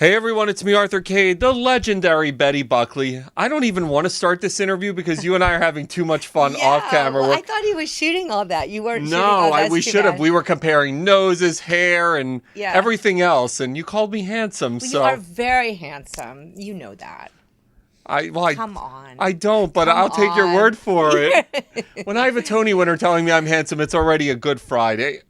Hey everyone, it's me, Arthur Kade, the legendary Betty Buckley. I don't even want to start this interview because you and I are having too much fun off camera. Well, I thought he was shooting all that. You weren't shooting No, all that. we should have. We were comparing noses, hair, and everything else, and you called me handsome. Well, you are very handsome. You know that. Come on. I don't, but I'll take your word for it. When I have a Tony winner telling me I'm handsome, it's already a Good Friday.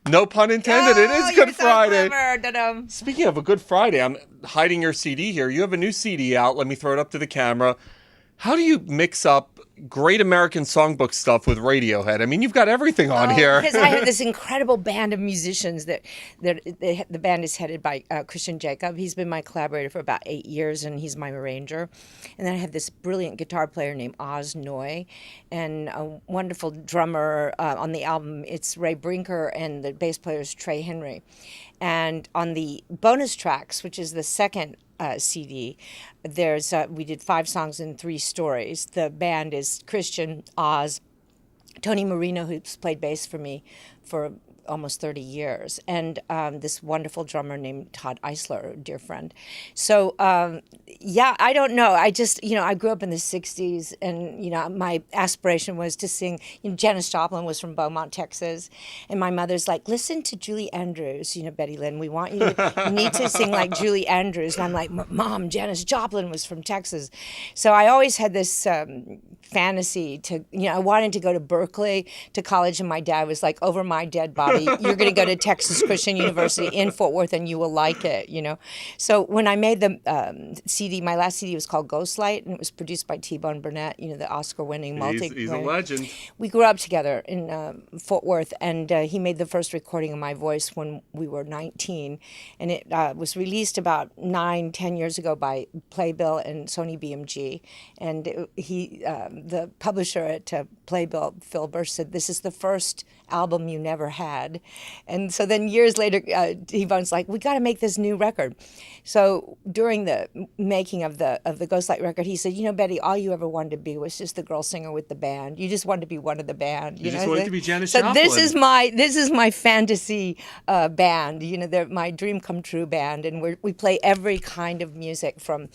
No pun intended. It is Good Friday. Clever. Speaking of a Good Friday, I'm hiding your CD here. You have a new CD out. Let me throw it up to the camera. How do you mix up great American songbook stuff with Radiohead? I mean, you've got everything on here. Because I have this incredible band of musicians the band is headed by Christian Jacob. He's been my collaborator for about 8 years, and he's my arranger. And then I have this brilliant guitar player named Oz Noy, and a wonderful drummer on the album. It's Ray Brinker, and the bass player is Trey Henry. And on the bonus tracks, which is the second CD, we did 5 songs and 3 stories. The band is Christian, Oz, Tony Marino, who's played bass for me for almost 30 years, and this wonderful drummer named Todd Eisler, a dear friend. So, I don't know. I just, I grew up in the 60s, and, my aspiration was to sing. Janis Joplin was from Beaumont, Texas, and my mother's like, listen to Julie Andrews, Betty Lynn, you need to sing like Julie Andrews. And I'm like, Mom, Janis Joplin was from Texas. So I always had this fantasy to, I wanted to go to Berkeley to college, and my dad was like, over my dead body, you're going to go to Texas Christian University in Fort Worth and you will like it, So when I made the CD, my last CD was called Ghostlight, and it was produced by T-Bone Burnett, the Oscar-winning He's a legend. We grew up together in Fort Worth, and he made the first recording of my voice when we were 19, and it was released about 9-10 years ago by Playbill and Sony BMG, and the publisher at Playbill, Phil Burch, said, this is the first album you never had. And so then years later, T-Bone's like, we got to make this new record. So during the making of the Ghostlight record, he said, Betty, all you ever wanted to be was just the girl singer with the band. You just wanted to be one of the band. You just wanted to be Janis Joplin. So Joplin. this is my fantasy band. They're my dream come true band, and we play every kind of music from,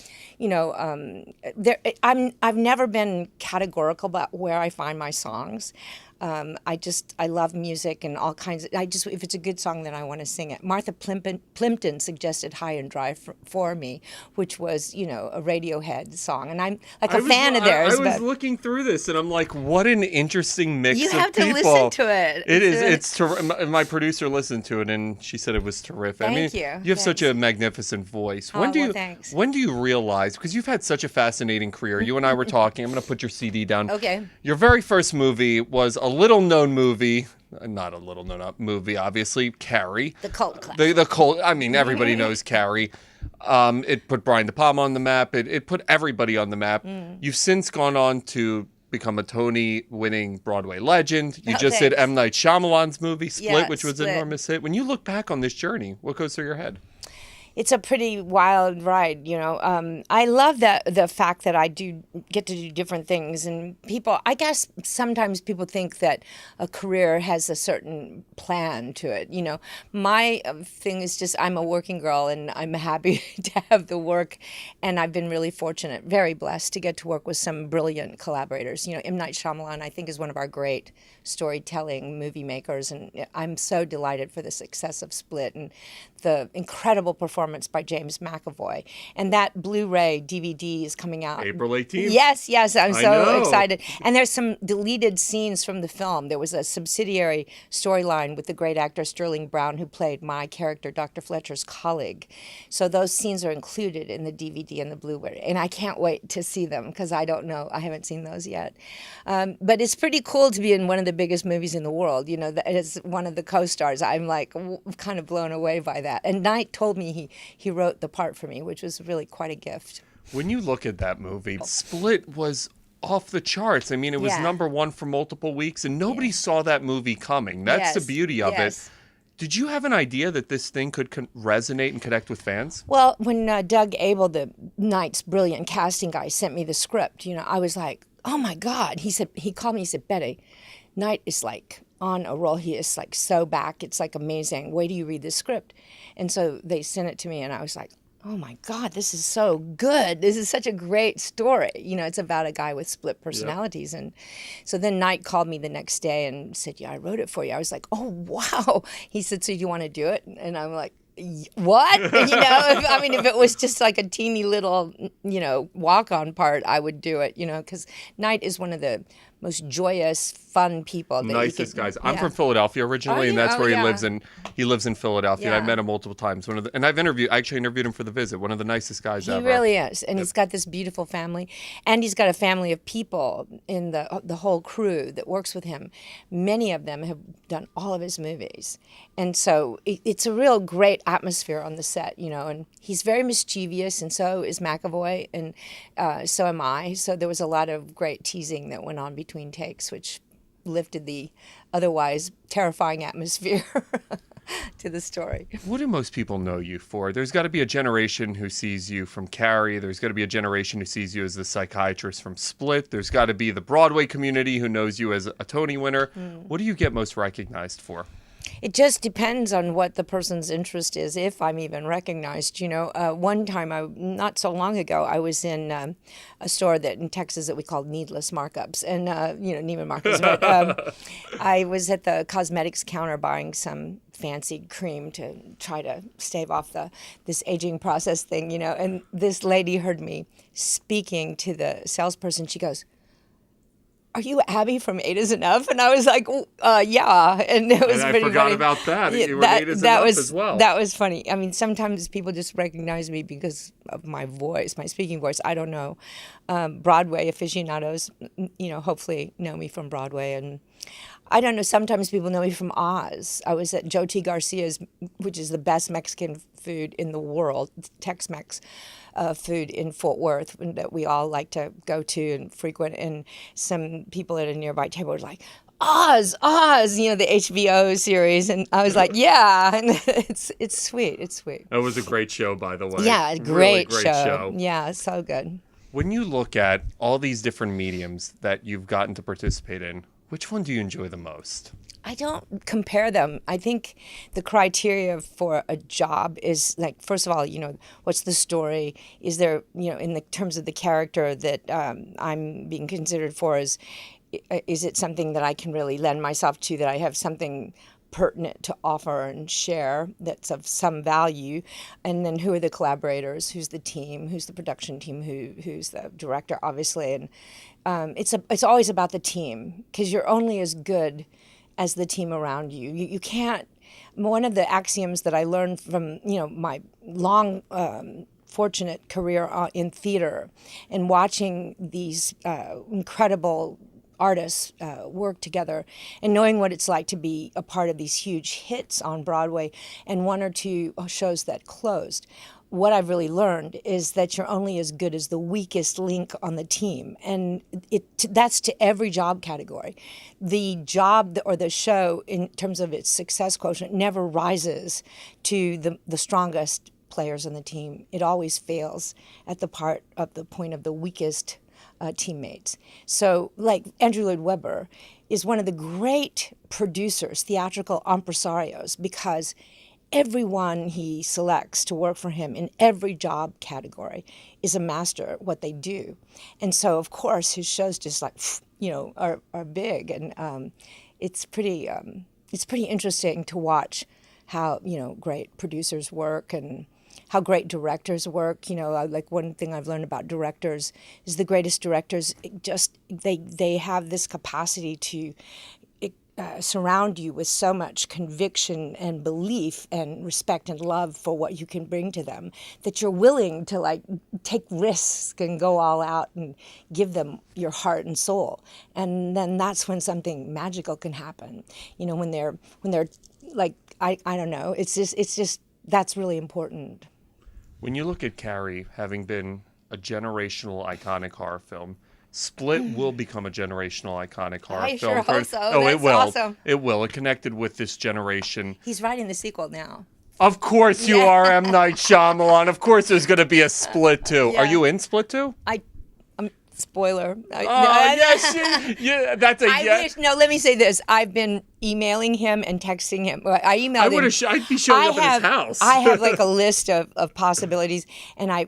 I've never been categorical about where I find my songs. I love music and all kinds of, if it's a good song, then I want to sing it. Martha Plimpton suggested High and Dry for me, which was, a Radiohead song. And I'm like a fan of theirs. I was looking through this, and I'm like, what an interesting mix of people. You have to listen to it. It's my producer listened to it, and she said it was terrific. Thank you. You have such a magnificent voice. Thanks. When do you realize, because you've had such a fascinating career, you and I were talking, I'm going to put your CD down. Okay. Your very first movie was a little-known movie, not a little-known movie, obviously, Carrie. The cult classic. The cult, everybody knows Carrie. It put Brian De Palma on the map. It put everybody on the map. You've since gone on to become a Tony-winning Broadway legend. You just did M. Night Shyamalan's movie, Split, which was an enormous hit. When you look back on this journey, what goes through your head? It's a pretty wild ride, I love the fact that I do get to do different things, and I guess sometimes people think that a career has a certain plan to it. My thing is just I'm a working girl, and I'm happy to have the work, and I've been really fortunate, very blessed to get to work with some brilliant collaborators. M. Night Shyamalan, I think, is one of our great storytelling movie makers, and I'm so delighted for the success of Split and the incredible performance by James McAvoy. And that Blu-ray DVD is coming out April 18th. Yes, I'm so excited. And there's some deleted scenes from the film. There was a subsidiary storyline with the great actor Sterling Brown, who played my character, Dr. Fletcher's colleague. So those scenes are included in the DVD and the Blu-ray, and I can't wait to see them because I don't know, I haven't seen those yet. But it's pretty cool to be in one of the biggest movies in the world. As one of the co-stars, I'm like kind of blown away by that. And Knight told me he wrote the part for me, which was really quite a gift. When you look at that movie, Split was off the charts. It was #1 for multiple weeks, and nobody saw that movie coming. That's the beauty of it. Did you have an idea that this thing could resonate and connect with fans? Well, when Doug Abel, the Knight's brilliant casting guy, sent me the script, I was like, oh my God. He called me, he said, Betty, Knight is like on a roll. He is like so back. It's like amazing. Wait till you read the script. And so they sent it to me, and I was like, oh my God, this is so good. This is such a great story. It's about a guy with split personalities. Yep. And so then Knight called me the next day and said, yeah, I wrote it for you. I was like, oh, wow. He said, so you want to do it? And I'm like, what? If it was just like a teeny little, walk-on part, I would do it, because Knight is one of the most joyous, fun people. Nicest guys. I'm from Philadelphia originally, and that's where he lives. And he lives in Philadelphia. And I've met him multiple times. And I actually interviewed him for The Visit. One of the nicest guys ever. He really is, and he's got this beautiful family, and he's got a family of people in the whole crew that works with him. Many of them have done all of his movies, and so it's a real great atmosphere on the set, And he's very mischievous, and so is McAvoy, and so am I. So there was a lot of great teasing that went on between takes, which lifted the otherwise terrifying atmosphere to the story. What do most people know you for? There's got to be a generation who sees you from Carrie. There's got to be a generation who sees you as the psychiatrist from Split. There's got to be the Broadway community who knows you as a Tony winner. What do you get most recognized for? It just depends on what the person's interest is, if I'm even recognized. One time, not so long ago, I was in a store in Texas that we called Needless Markups, and Neiman Marcus. But I was at the cosmetics counter buying some fancy cream to try to stave off this aging process thing, and this lady heard me speaking to the salesperson. She goes, are you Abby from Eight Is Enough? And I was like, yeah. And it was pretty funny. I forgot about that. You were Eight Is Enough as well. That was funny. Sometimes people just recognize me because of my voice, my speaking voice. I don't know. Broadway aficionados, hopefully know me from Broadway. And I don't know, sometimes people know me from Oz. I was at Joe T. Garcia's, which is the best Mexican food in the world, Tex-Mex food in Fort Worth that we all like to go to and frequent. And some people at a nearby table were like, Oz, the HBO series. And I was like, yeah, and it's sweet. It's sweet. That was a great show, by the way. Yeah, great show. Yeah, so good. When you look at all these different mediums that you've gotten to participate in, which one do you enjoy the most? I don't compare them. I think the criteria for a job is like, first of all, what's the story? Is there, in the terms of the character that I'm being considered for, is it something that I can really lend myself to, that I have something pertinent to offer and share that's of some value? And then who are the collaborators? Who's the team? Who's the production team? Who's the director, obviously? And it's always about the team, because you're only as good as the team around you. You can't. One of the axioms that I learned from my long fortunate career in theater and watching these incredible artists work together and knowing what it's like to be a part of these huge hits on Broadway and one or two shows that closed. What I've really learned is that you're only as good as the weakest link on the team. And that's to every job category. The job or the show, in terms of its success quotient, never rises to the strongest players on the team. It always fails at the point of the weakest teammates. So, like Andrew Lloyd Webber is one of the great producers, theatrical impresarios, because everyone he selects to work for him in every job category is a master at what they do. And so, of course, his shows just are big. And it's pretty interesting to watch how, great producers work and how great directors work. Like one thing I've learned about directors is the greatest directors they have this capacity to surround you with so much conviction and belief and respect and love for what you can bring to them that you're willing to take risks and go all out and give them your heart and soul. And then that's when something magical can happen. When they're like, I don't know, it's just that's really important. When you look at Carrie having been a generational iconic horror film, Split will become a generational iconic horror film. I sure hope so. Oh, it will. Awesome. It will. It connected with this generation. He's writing the sequel now. Of course you are, M. Night Shyamalan. Of course there's going to be a Split 2. Yeah. Are you in Split 2? I'm Spoiler. Oh, yes. Yeah, that's a yes. No, let me say this. I've been emailing him and texting him. I emailed him. I'd be showing up at his house. I have like a list of possibilities, and I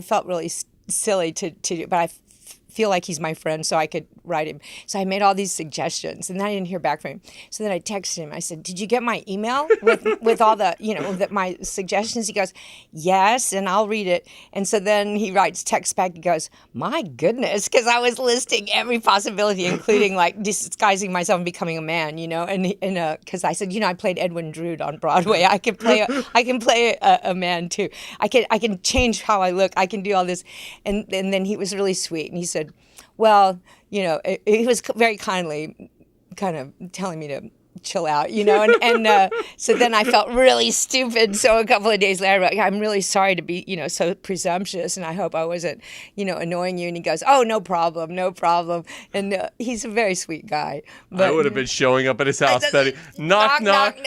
felt really silly to do, but I feel like he's my friend, so I could write him. So I made all these suggestions, and then I didn't hear back from him. So then I texted him. I said, "Did you get my email with all the my suggestions?" He goes, "Yes," and I'll read it. And so then he writes text back. He goes, "My goodness," because I was listing every possibility, including like disguising myself and becoming a man, and because I said, I played Edwin Drood on Broadway. I can play a man too. I can change how I look. I can do all this, and then he was really sweet, and he said, well, he was very kindly kind of telling me to chill out, and so then I felt really stupid. So a couple of days later, I'm really sorry to be, so presumptuous, and I hope I wasn't, annoying you. And he goes, "Oh, no problem. And he's a very sweet guy. But, I would have been showing up at his house, Betty. Knock, knock.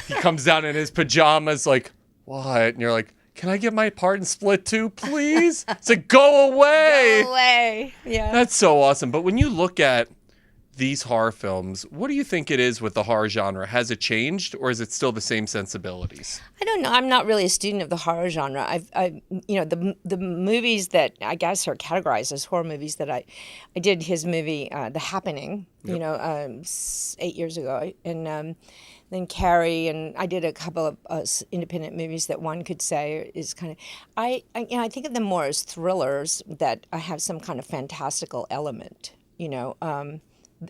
He comes down in his pajamas like, what? And you're like, "Can I get my part in Split 2, please?" It's like, go away. Go away. Yeah. That's so awesome. But when you look at these horror films, what do you think it is with the horror genre? Has it changed, or is it still the same sensibilities? I don't know. I'm not really a student of the horror genre. The movies that I guess are categorized as horror movies that I did his movie, The Happening, 8 years ago, and then Carrie, and I did a couple of independent movies that one could say is kind of, I think of them more as thrillers that have some kind of fantastical element,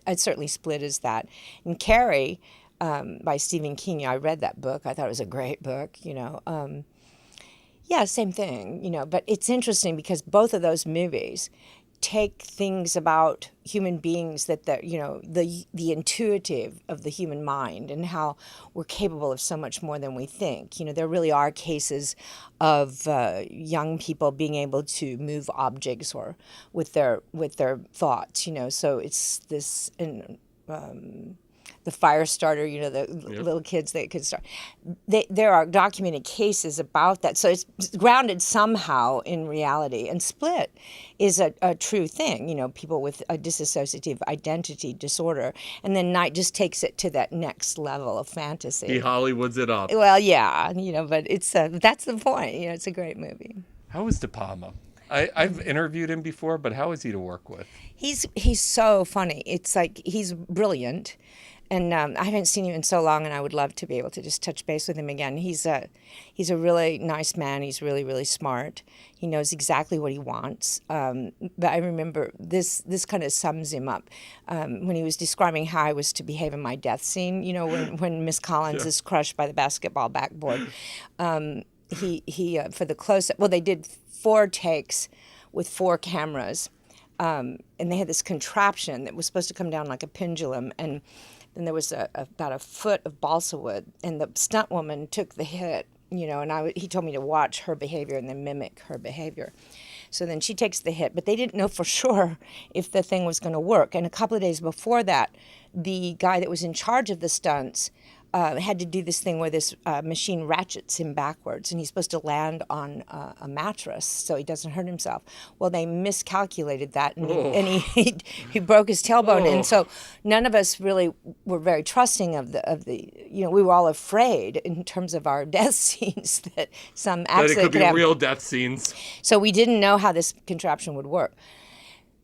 I'd certainly Split as that. And Carrie, by Stephen King, I read that book. I thought it was a great book, yeah, same thing, but it's interesting because both of those movies take things about human beings that the intuitive of the human mind and how we're capable of so much more than we think. There really are cases of young people being able to move objects or with their thoughts. So it's this the fire starter, the little kids that could start. There are documented cases about that. So it's grounded somehow in reality. And Split is a true thing, people with a dissociative identity disorder. And then Night just takes it to that next level of fantasy. He Hollywoods it up. Well, yeah, but it's that's the point. It's a great movie. How is De Palma? I've interviewed him before, but how is he to work with? He's so funny. It's like he's brilliant. And I haven't seen him in so long, and I would love to be able to just touch base with him again. He's a really nice man. He's really, really smart. He knows exactly what he wants. But I remember this kind of sums him up when he was describing how I was to behave in my death scene. When Miss Collins is crushed by the basketball backboard. He for the close-up. Well, they did 4 takes with 4 cameras, and they had this contraption that was supposed to come down like a pendulum, and then there was about a foot of balsa wood, and the stunt woman took the hit, and he told me to watch her behavior and then mimic her behavior. So then she takes the hit, but they didn't know for sure if the thing was going to work. And a couple of days before that, the guy that was in charge of the stunts had to do this thing where this machine ratchets him backwards, and he's supposed to land on a mattress so he doesn't hurt himself. Well, they miscalculated that, and he broke his tailbone, and so none of us really were very trusting of the. We were all afraid in terms of our death scenes that some accident that it could be happen. Real death scenes. So we didn't know how this contraption would work.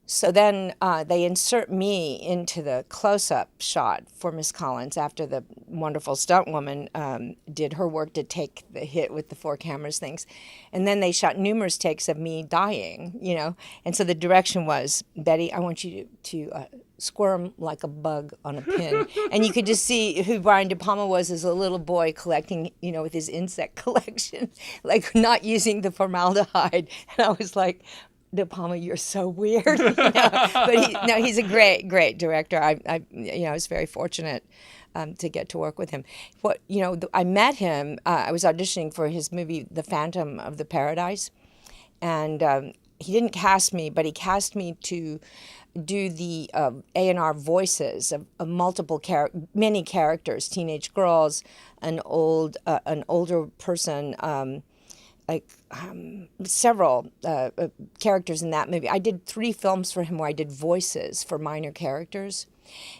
So then they insert me into the close-up shot for Miss Collins after the wonderful stunt woman did her work to take the hit with the 4 cameras things. And then they shot numerous takes of me dying, And so the direction was, Betty, I want you to squirm like a bug on a pin. And you could just see who Brian De Palma was as a little boy collecting, with his insect collection, like not using the formaldehyde. And I was like, De Palma, you're so weird. But he's a great, great director. I was very fortunate to get to work with him. I met him. I was auditioning for his movie, The Phantom of the Paradise, and he didn't cast me, but he cast me to do the A&R voices of many characters, teenage girls, an older person. several characters in that movie. I did 3 films for him where I did voices for minor characters.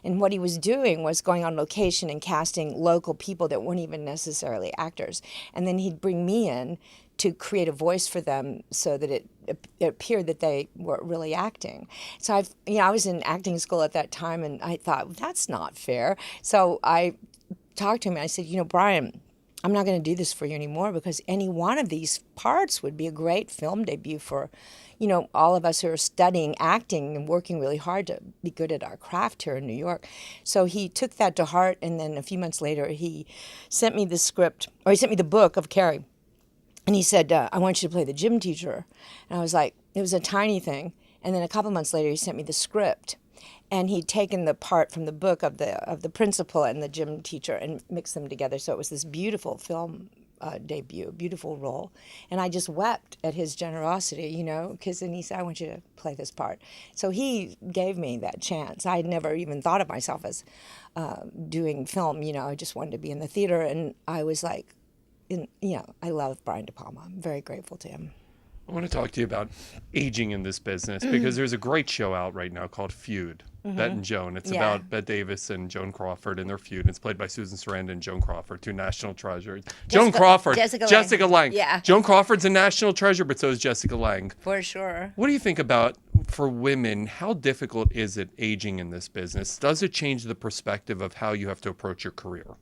And what he was doing was going on location and casting local people that weren't even necessarily actors. And then he'd bring me in to create a voice for them so that it appeared that they were really acting. So I was in acting school at that time, and I thought, that's not fair. So I talked to him and I said, Brian, I'm not going to do this for you anymore, because any one of these parts would be a great film debut for, all of us who are studying acting and working really hard to be good at our craft here in New York. So he took that to heart, and then a few months later, he sent me the script, or he sent me the book of Carrie. And he said, I want you to play the gym teacher. And I was like, it was a tiny thing. And then a couple months later, he sent me the script. And he'd taken the part from the book of the principal and the gym teacher and mixed them together. So it was this beautiful film debut, beautiful role. And I just wept at his generosity, because then he said, I want you to play this part. So he gave me that chance. I had never even thought of myself as doing film. I just wanted to be in the theater. And I was like, I love Brian De Palma. I'm very grateful to him. I want to talk to you about aging in this business, because there's a great show out right now called Feud, Bet and Joan. It's about Bette Davis and Joan Crawford and their feud. It's played by Susan Sarandon and Joan Crawford, 2 national treasures. Joan Crawford, Jessica Lange. Yeah. Joan Crawford's a national treasure, but so is Jessica Lange. For sure. What do you think about, for women, how difficult is it aging in this business? Does it change the perspective of how you have to approach your career?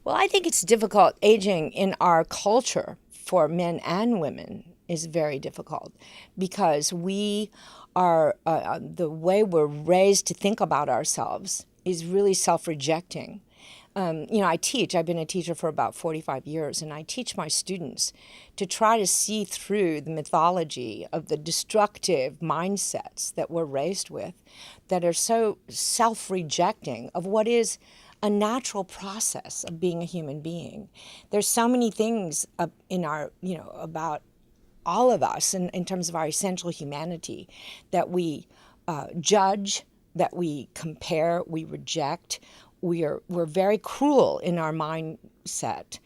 Well, I think it's difficult. Aging in our culture for men and women is very difficult, because we are, the way we're raised to think about ourselves is really self-rejecting. I've been a teacher for about 45 years, and I teach my students to try to see through the mythology of the destructive mindsets that we're raised with, that are so self-rejecting of what is a natural process of being a human being. There's so many things in our, about all of us in terms of our essential humanity that we judge, that we compare, we reject. We're very cruel in our mindset.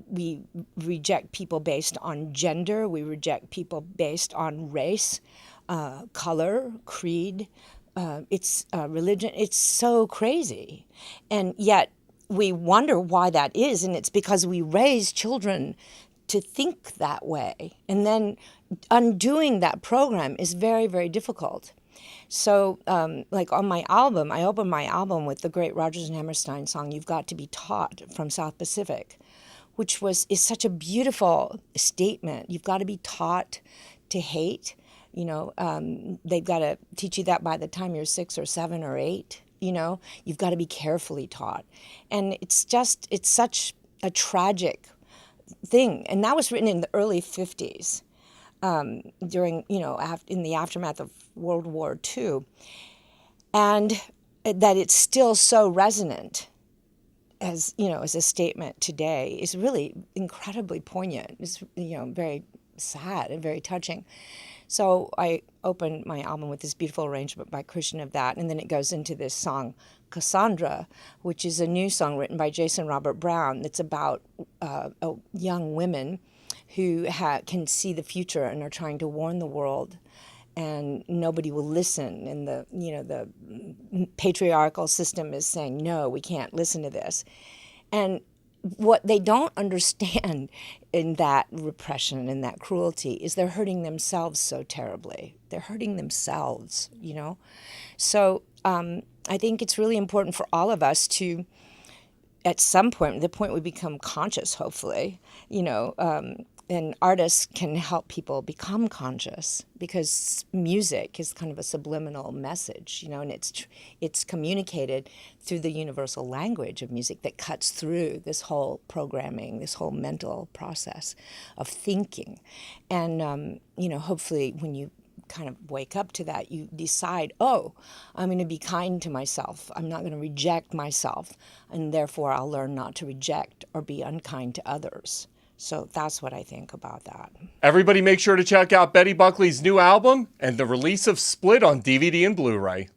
We reject people based on gender. We reject people based on race, color, creed. It's religion. It's so crazy. And yet we wonder why that is. And it's because we raise children to think that way. And then undoing that program is very, very difficult. So like on my album, I opened my album with the great Rodgers and Hammerstein song, You've Got to Be Taught, from South Pacific, which is such a beautiful statement. You've got to be taught to hate. They've got to teach you that by the time you're 6 or 7 or 8. You've got to be carefully taught. And it's such a tragic thing. And that was written in the early 50s, during, in the aftermath of World War II. And that it's still so resonant as a statement today is really incredibly poignant. It's, very sad and very touching. So I opened my album with this beautiful arrangement by Christian of that, and then it goes into this song, Cassandra, which is a new song written by Jason Robert Brown that's about young women who can see the future and are trying to warn the world, and nobody will listen. And the patriarchal system is saying, no, we can't listen to this. And what they don't understand in that repression and that cruelty is they're hurting themselves so terribly. They're hurting themselves, So I think it's really important for all of us to, at some point, the point we become conscious, hopefully, and artists can help people become conscious, because music is kind of a subliminal message, and it's communicated through the universal language of music that cuts through this whole programming, this whole mental process of thinking. And, hopefully when you kind of wake up to that, you decide, oh, I'm going to be kind to myself. I'm not going to reject myself, and therefore I'll learn not to reject or be unkind to others. So that's what I think about that. Everybody make sure to check out Betty Buckley's new album and the release of Split on DVD and Blu-ray.